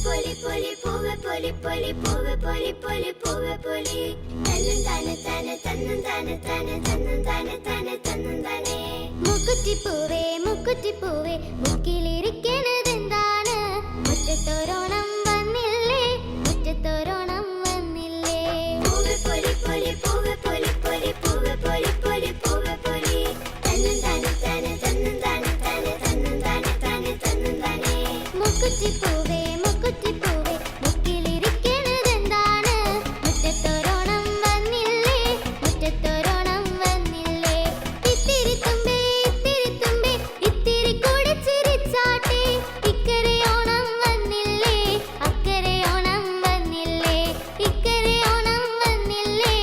പൊലി പൊലി പൂവ പൊലി പൊലി പൂവ പൊലി പൊലി പൂവ പൊലി തന്നും താനെ താനെ തന്നും താനെ താനെ തന്നും താനെ താനെ തന്നും താനെ മുക്കുറ്റിപ്പൂവേ മുക്കുറ്റിപ്പൂവേ മുക്കിലിരിക്കണതെന്താണ് മുറ്റത്തോരോണം വന്നില്ലേ മുറ്റത്തോരോണം വന്നില്ലേ പൂവ പൊലി പൊലി പൂവ പൊലി പൊലി പൂവ പൊലി പൊലി പൂവ പൊലി തന്നും താനെ താനെ തന്നും താനെ താനെ തന്നും താനെ താനെ തന്നും താനെ മുക്കുറ്റിപ്പൂവേ മുക്കുറ്റിപ്പൂവേ മുക്കിലിരിക്കണതെന്താണ് മുറ്റത്തോരോണം വന്നില്ലേ മുറ്റത്തോരോണം വന്നില്ലേ ഇത്തിരി തുമ്പേ ഇത്തിരി കൂടി ചിരിച്ചാട്ടെ ഇക്കരെ ഓണം വന്നില്ലേ അക്കരെ ഓണം വന്നില്ലേ ഇക്കരെ ഓണം വന്നില്ലേ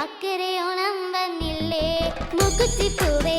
അക്കരെ ഓണം വന്നില്ലേ മുക്കുറ്റിപ്പൂവേ